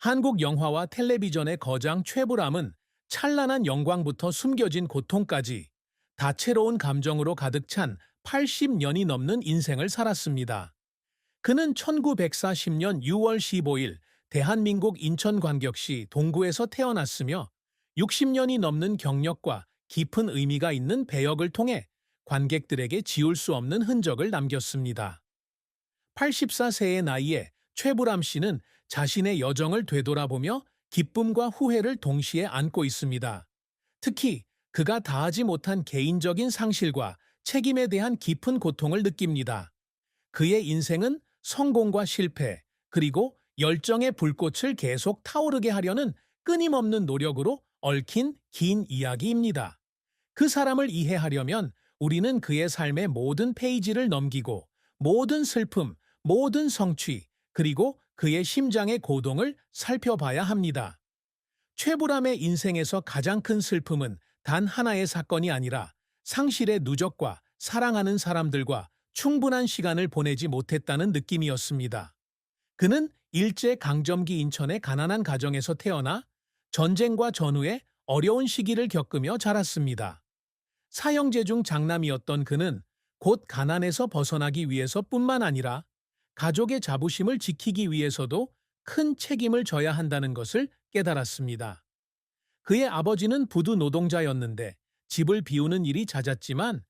한국 영화와 텔레비전의 거장 최불암은 찬란한 영광부터 숨겨진 고통까지 다채로운 감정으로 가득 찬 80년이 넘는 인생을 살았습니다. 그는 1940년 6월 15일 대한민국 인천광역시 동구에서 태어났으며 60년이 넘는 경력과 깊은 의미가 있는 배역을 통해 관객들에게 지울 수 없는 흔적을 남겼습니다. 84세의 나이에 최불암 씨는 자신의 여정을 되돌아보며 기쁨과 후회를 동시에 안고 있습니다. 특히 그가 다하지 못한 개인적인 상실과 책임에 대한 깊은 고통을 느낍니다. 그의 인생은 성공과 실패, 그리고 열정의 불꽃을 계속 타오르게 하려는 끊임없는 노력으로 얽힌 긴 이야기입니다. 그 사람을 이해하려면 우리는 그의 삶의 모든 페이지를 넘기고 모든 슬픔, 모든 성취, 그리고 그의 심장의 고동을 살펴봐야 합니다. 최불암의 인생에서 가장 큰 슬픔은 단 하나의 사건이 아니라 상실의 누적과 사랑하는 사람들과 충분한 시간을 보내지 못했다는 느낌이었습니다. 그는 일제강점기 인천의 가난한 가정에서 태어나 전쟁과 전후의 어려운 시기를 겪으며 자랐습니다. 사형제 중 장남이었던 그는 곧 가난에서 벗어나기 위해서뿐만 아니라 가족의 자부심을 지키기 위해서도 큰 책임을 져야 한다는 것을 깨달았습니다. 그의 아버지는 부두 노동자였는데 집을 비우는 일이 잦았지만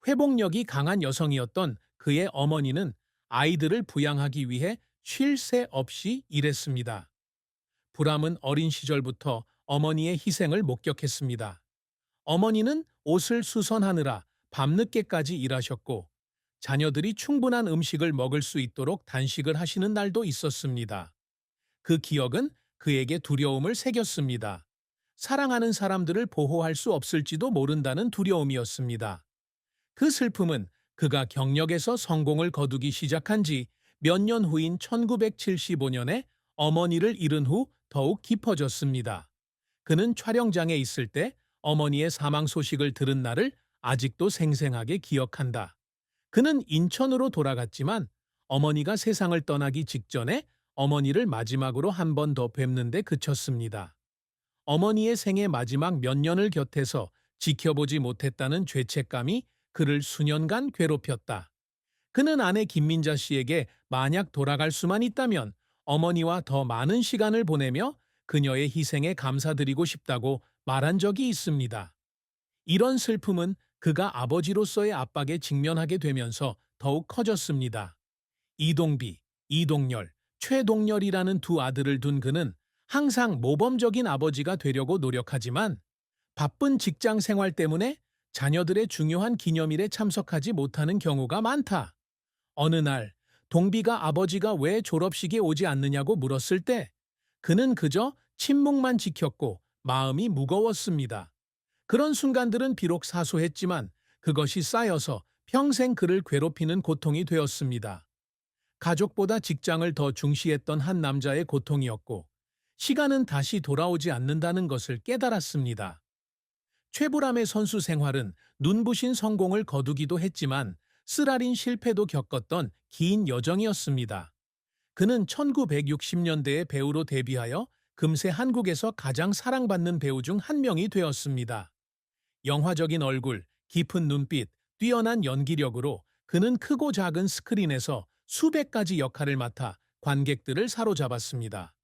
회복력이 강한 여성이었던 그의 어머니는 아이들을 부양하기 위해 쉴 새 없이 일했습니다. 불암은 어린 시절부터 어머니의 희생을 목격했습니다. 어머니는 옷을 수선하느라 밤늦게까지 일하셨고 자녀들이 충분한 음식을 먹을 수 있도록 단식을 하시는 날도 있었습니다. 그 기억은 그에게 두려움을 새겼습니다. 사랑하는 사람들을 보호할 수 없을지도 모른다는 두려움이었습니다. 그 슬픔은 그가 경력에서 성공을 거두기 시작한 지 몇 년 후인 1975년에 어머니를 잃은 후 더욱 깊어졌습니다. 그는 촬영장에 있을 때 어머니의 사망 소식을 들은 날을 아직도 생생하게 기억한다. 그는 인천으로 돌아갔지만 어머니가 세상을 떠나기 직전에 어머니를 마지막으로 한 번 더 뵙는데 그쳤습니다. 어머니의 생애 마지막 몇 년을 곁에서 지켜보지 못했다는 죄책감이 그를 수년간 괴롭혔다. 그는 아내 김민자 씨에게 만약 돌아갈 수만 있다면 어머니와 더 많은 시간을 보내며 그녀의 희생에 감사드리고 싶다고 말한 적이 있습니다. 이런 슬픔은 그가 아버지로서의 압박에 직면하게 되면서 더욱 커졌습니다. 이동비, 이동열, 최동열이라는 두 아들을 둔 그는 항상 모범적인 아버지가 되려고 노력하지만 바쁜 직장 생활 때문에 자녀들의 중요한 기념일에 참석하지 못하는 경우가 많다. 어느 날 동비가 아버지가 왜 졸업식에 오지 않느냐고 물었을 때 그는 그저 침묵만 지켰고 마음이 무거웠습니다. 그런 순간들은 비록 사소했지만 그것이 쌓여서 평생 그를 괴롭히는 고통이 되었습니다. 가족보다 직장을 더 중시했던 한 남자의 고통이었고 시간은 다시 돌아오지 않는다는 것을 깨달았습니다. 최불암의 선수 생활은 눈부신 성공을 거두기도 했지만 쓰라린 실패도 겪었던 긴 여정이었습니다. 그는 1960년대에 배우로 데뷔하여 금세 한국에서 가장 사랑받는 배우 중 한 명이 되었습니다. 영화적인 얼굴, 깊은 눈빛, 뛰어난 연기력으로 그는 크고 작은 스크린에서 수백 가지 역할을 맡아 관객들을 사로잡았습니다.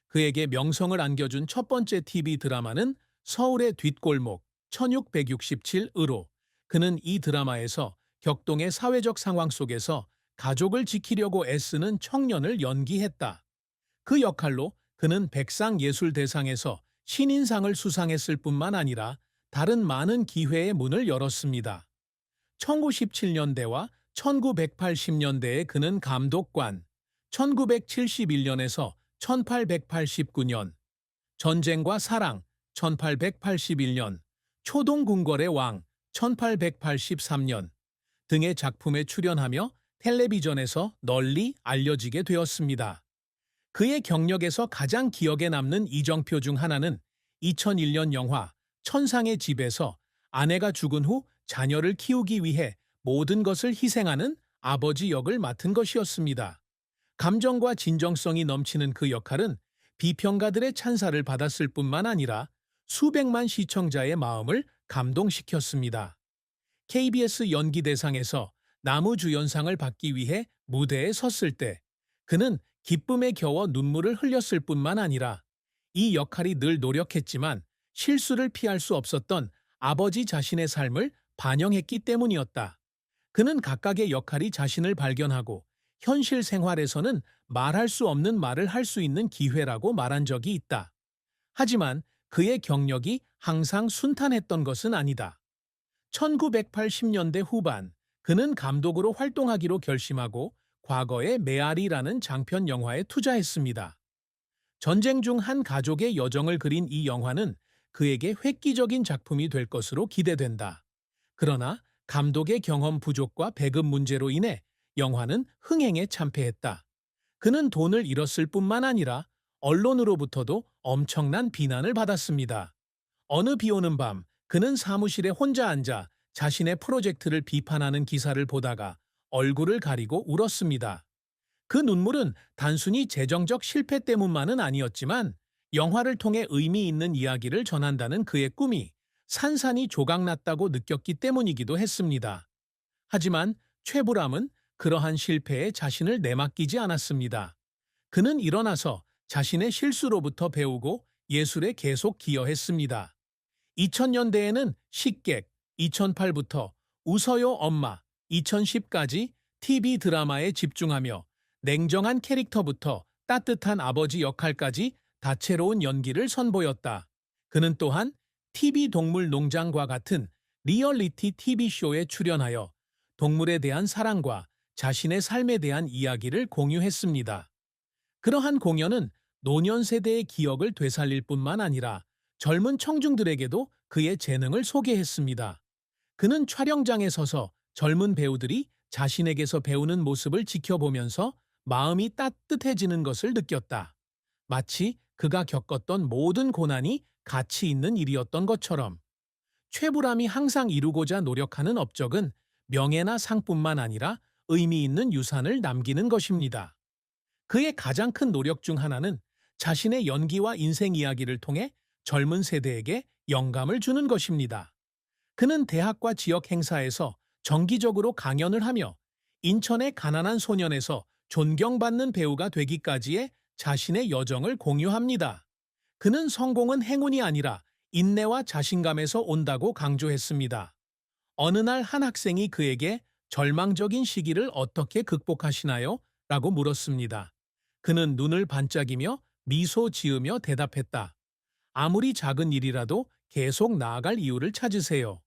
그에게 명성을 안겨준 첫 번째 TV 드라마는 서울의 뒷골목 1667으로 그는 이 드라마에서 격동의 사회적 상황 속에서 가족을 지키려고 애쓰는 청년을 연기했다. 그 역할로 그는 백상예술대상에서 신인상을 수상했을 뿐만 아니라 다른 많은 기회의 문을 열었습니다. 1917년대와 1980년대에 그는 감독관, 1971년에서 1889년, 전쟁과 사랑, 1881년, 초동궁궐의 왕, 1883년 등의 작품에 출연하며 텔레비전에서 널리 알려지게 되었습니다. 그의 경력에서 가장 기억에 남는 이정표 중 하나는 2001년 영화 천상의 집에서 아내가 죽은 후 자녀를 키우기 위해 모든 것을 희생하는 아버지 역을 맡은 것이었습니다. 감정과 진정성이 넘치는 그 역할은 비평가들의 찬사를 받았을 뿐만 아니라 수백만 시청자의 마음을 감동시켰습니다. KBS 연기대상에서 나무주연상을 받기 위해 무대에 섰을 때 그는 기쁨에 겨워 눈물을 흘렸을 뿐만 아니라 이 역할이 늘 노력했지만 실수를 피할 수 없었던 아버지 자신의 삶을 반영했기 때문이었다. 그는 각각의 역할이 자신을 발견하고 현실 생활에서는 말할 수 없는 말을 할 수 있는 기회라고 말한 적이 있다. 하지만 그의 경력이 항상 순탄했던 것은 아니다. 1980년대 후반, 그는 감독으로 활동하기로 결심하고 과거의 메아리라는 장편 영화에 투자했습니다. 전쟁 중 한 가족의 여정을 그린 이 영화는 그에게 획기적인 작품이 될 것으로 기대된다. 그러나 감독의 경험 부족과 배급 문제로 인해 영화는 흥행에 참패했다. 그는 돈을 잃었을 뿐만 아니라 언론으로부터도 엄청난 비난을 받았습니다. 어느 비 오는 밤, 그는 사무실에 혼자 앉아 자신의 프로젝트를 비판하는 기사를 보다가 얼굴을 가리고 울었습니다. 그 눈물은 단순히 재정적 실패 때문만은 아니었지만 영화를 통해 의미 있는 이야기를 전한다는 그의 꿈이 산산이 조각났다고 느꼈기 때문이기도 했습니다. 하지만 최불암은 그러한 실패에 자신을 내맡기지 않았습니다. 그는 일어나서 자신의 실수로부터 배우고 예술에 계속 기여했습니다. 2000년대에는 식객, 2008부터 웃어요 엄마, 2010까지 TV 드라마에 집중하며 냉정한 캐릭터부터 따뜻한 아버지 역할까지 다채로운 연기를 선보였다. 그는 또한 TV 동물 농장과 같은 리얼리티 TV쇼에 출연하여 동물에 대한 사랑과 자신의 삶에 대한 이야기를 공유했습니다. 그러한 공연은 노년 세대의 기억을 되살릴 뿐만 아니라 젊은 청중들에게도 그의 재능을 소개했습니다. 그는 촬영장에 서서 젊은 배우들이 자신에게서 배우는 모습을 지켜보면서 마음이 따뜻해지는 것을 느꼈다. 마치 그가 겪었던 모든 고난이 가치 있는 일이었던 것처럼. 최불암이 항상 이루고자 노력하는 업적은 명예나 상뿐만 아니라 의미 있는 유산을 남기는 것입니다. 그의 가장 큰 노력 중 하나는 자신의 연기와 인생 이야기를 통해 젊은 세대에게 영감을 주는 것입니다. 그는 대학과 지역 행사에서 정기적으로 강연을 하며 인천의 가난한 소년에서 존경받는 배우가 되기까지의 자신의 여정을 공유합니다. 그는 성공은 행운이 아니라 인내와 자신감에서 온다고 강조했습니다. 어느 날 한 학생이 그에게 절망적인 시기를 어떻게 극복하시나요? 라고 물었습니다. 그는 눈을 반짝이며 미소 지으며 대답했다. 아무리 작은 일이라도 계속 나아갈 이유를 찾으세요.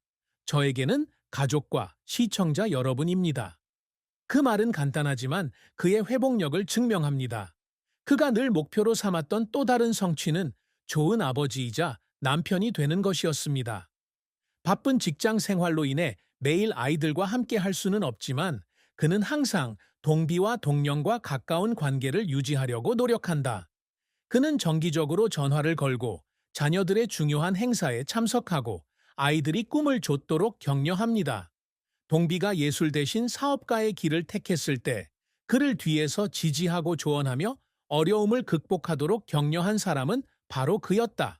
저에게는 가족과 시청자 여러분입니다. 그 말은 간단하지만 그의 회복력을 증명합니다. 그가 늘 목표로 삼았던 또 다른 성취는 좋은 아버지이자 남편이 되는 것이었습니다. 바쁜 직장 생활로 인해 매일 아이들과 함께 할 수는 없지만 그는 항상 동비와 동령과 가까운 관계를 유지하려고 노력한다. 그는 정기적으로 전화를 걸고 자녀들의 중요한 행사에 참석하고 아이들이 꿈을 좇도록 격려합니다. 동비가 예술 대신 사업가의 길을 택했을 때 그를 뒤에서 지지하고 조언하며 어려움을 극복하도록 격려한 사람은 바로 그였다.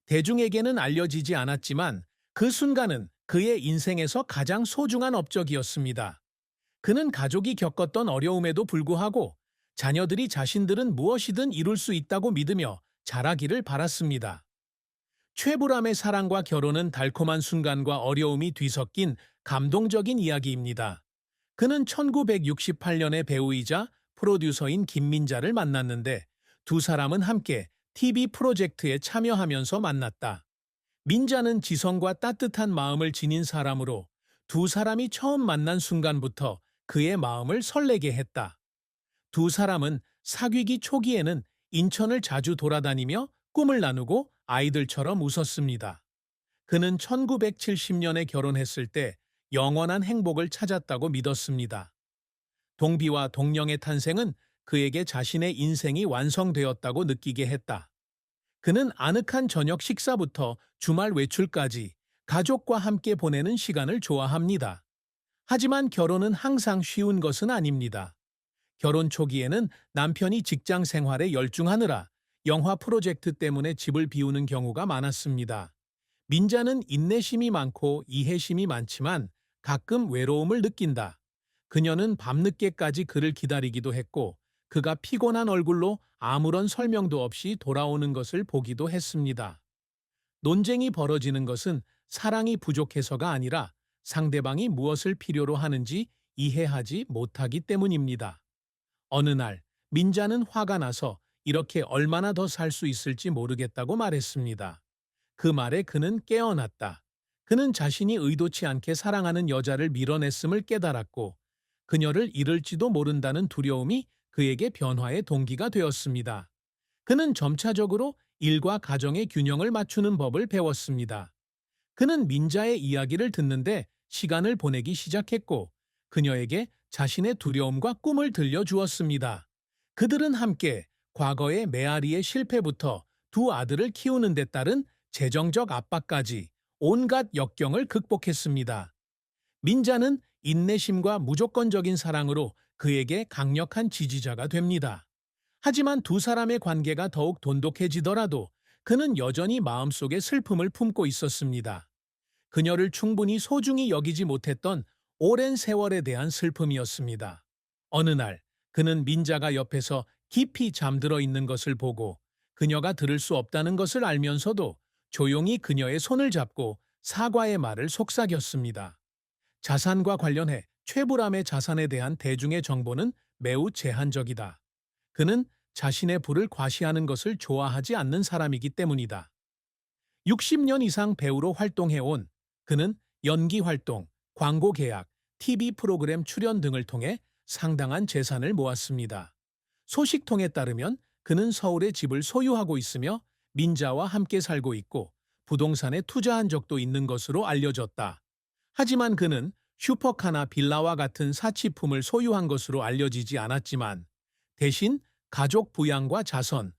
대중에게는 알려지지 않았지만 그 순간은 그의 인생에서 가장 소중한 업적이었습니다. 그는 가족이 겪었던 어려움에도 불구하고 자녀들이 자신들은 무엇이든 이룰 수 있다고 믿으며 자라기를 바랐습니다. 최불암의 사랑과 결혼은 달콤한 순간과 어려움이 뒤섞인 감동적인 이야기입니다. 그는 1968년에 배우이자 프로듀서인 김민자를 만났는데 두 사람은 함께 TV 프로젝트에 참여하면서 만났다. 민자는 지성과 따뜻한 마음을 지닌 사람으로 두 사람이 처음 만난 순간부터 그의 마음을 설레게 했다. 두 사람은 사귀기 초기에는 인천을 자주 돌아다니며 꿈을 나누고 아이들처럼 웃었습니다. 그는 1970년에 결혼했을 때 영원한 행복을 찾았다고 믿었습니다. 동비와 동령의 탄생은 그에게 자신의 인생이 완성되었다고 느끼게 했다. 그는 아늑한 저녁 식사부터 주말 외출까지 가족과 함께 보내는 시간을 좋아합니다. 하지만 결혼은 항상 쉬운 것은 아닙니다. 결혼 초기에는 남편이 직장 생활에 열중하느라 영화 프로젝트 때문에 집을 비우는 경우가 많았습니다. 민자는 인내심이 많고 이해심이 많지만 가끔 외로움을 느낀다. 그녀는 밤늦게까지 그를 기다리기도 했고 그가 피곤한 얼굴로 아무런 설명도 없이 돌아오는 것을 보기도 했습니다. 논쟁이 벌어지는 것은 사랑이 부족해서가 아니라 상대방이 무엇을 필요로 하는지 이해하지 못하기 때문입니다. 어느 날 민자는 화가 나서 이렇게 얼마나 더 살 수 있을지 모르겠다고 말했습니다. 그 말에 그는 깨어났다. 그는 자신이 의도치 않게 사랑하는 여자를 밀어냈음을 깨달았고 그녀를 잃을지도 모른다는 두려움이 그에게 변화의 동기가 되었습니다. 그는 점차적으로 일과 가정의 균형을 맞추는 법을 배웠습니다. 그는 민자의 이야기를 듣는데 시간을 보내기 시작했고 그녀에게 자신의 두려움과 꿈을 들려주었습니다. 그들은 함께 과거의 메아리의 실패부터 두 아들을 키우는 데 따른 재정적 압박까지 온갖 역경을 극복했습니다. 민자는 인내심과 무조건적인 사랑으로 그에게 강력한 지지자가 됩니다. 하지만 두 사람의 관계가 더욱 돈독해지더라도 그는 여전히 마음속에 슬픔을 품고 있었습니다. 그녀를 충분히 소중히 여기지 못했던 오랜 세월에 대한 슬픔이었습니다. 어느 날 그는 민자가 옆에서 깊이 잠들어 있는 것을 보고 그녀가 들을 수 없다는 것을 알면서도 조용히 그녀의 손을 잡고 사과의 말을 속삭였습니다. 자산과 관련해 최불암의 자산에 대한 대중의 정보는 매우 제한적이다. 그는 자신의 부를 과시하는 것을 좋아하지 않는 사람이기 때문이다. 60년 이상 배우로 활동해온 그는 연기 활동, 광고 계약, TV 프로그램 출연 등을 통해 상당한 재산을 모았습니다. 소식통에 따르면 그는 서울에 집을 소유하고 있으며 민자와 함께 살고 있고 부동산에 투자한 적도 있는 것으로 알려졌다. 하지만 그는 슈퍼카나 빌라와 같은 사치품을 소유한 것으로 알려지지 않았지만 대신 가족 부양과 자선,